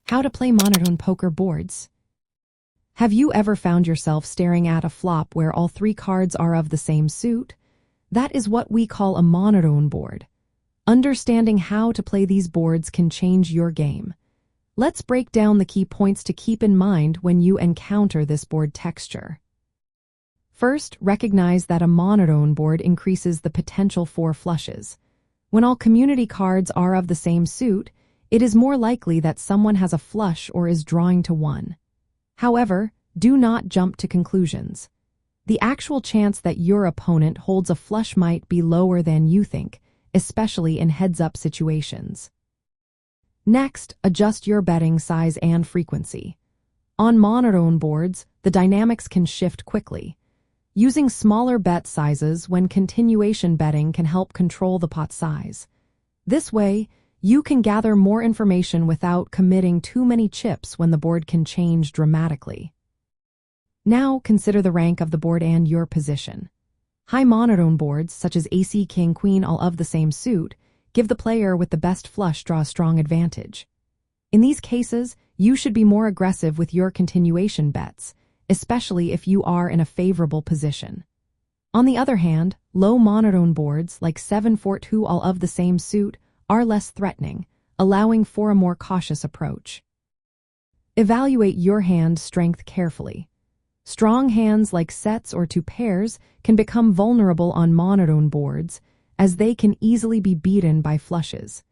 How to play monotone poker boards. Have you ever found yourself staring at a flop where all three cards are of the same suit? That is what we call a monotone board. Understanding how to play these boards can change your game. Let's break down the key points to keep in mind when you encounter this board texture. First, recognize that a monotone board increases the potential for flushes. When all community cards are of the same suit, it is more likely that someone has a flush or is drawing to one. However, do not jump to conclusions. The actual chance that your opponent holds a flush might be lower than you think, especially in heads-up situations. Next, adjust your betting size and frequency. On monotone boards, the dynamics can shift quickly. Using smaller bet sizes when continuation betting can help control the pot size. This way, you can gather more information without committing too many chips when the board can change dramatically. Now, consider the rank of the board and your position. High monotone boards, such as Ace, King, Queen, all of the same suit, give the player with the best flush draw a strong advantage. In these cases, you should be more aggressive with your continuation bets, especially if you are in a favorable position. On the other hand, low monotone boards, like 7-4-2, all of the same suit, are less threatening, allowing for a more cautious approach. Evaluate your hand strength carefully. Strong hands like sets or two pairs can become vulnerable on monotone boards, as they can easily be beaten by flushes.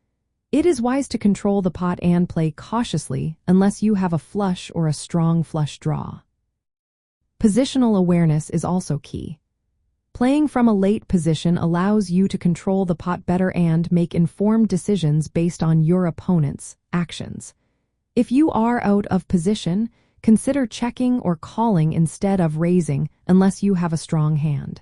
It is wise to control the pot and play cautiously unless you have a flush or a strong flush draw. Positional awareness is also key. Playing from a late position allows you to control the pot better and make informed decisions based on your opponent's actions. If you are out of position, consider checking or calling instead of raising unless you have a strong hand.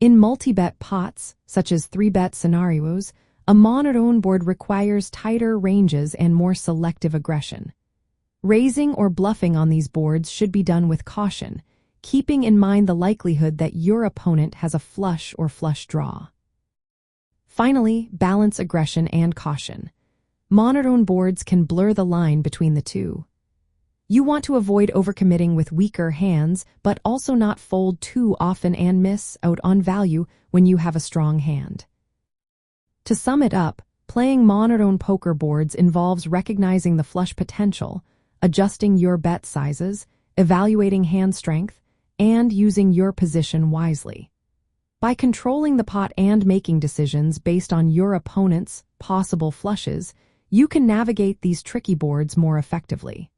In multi-bet pots, such as 3-bet scenarios, a monotone board requires tighter ranges and more selective aggression. Raising or bluffing on these boards should be done with caution, keeping in mind the likelihood that your opponent has a flush or flush draw. Finally, balance aggression and caution. Monotone boards can blur the line between the two. You want to avoid overcommitting with weaker hands, but also not fold too often and miss out on value when you have a strong hand. To sum it up, playing monotone poker boards involves recognizing the flush potential, adjusting your bet sizes, evaluating hand strength, and using your position wisely. By controlling the pot and making decisions based on your opponent's possible flushes, you can navigate these tricky boards more effectively.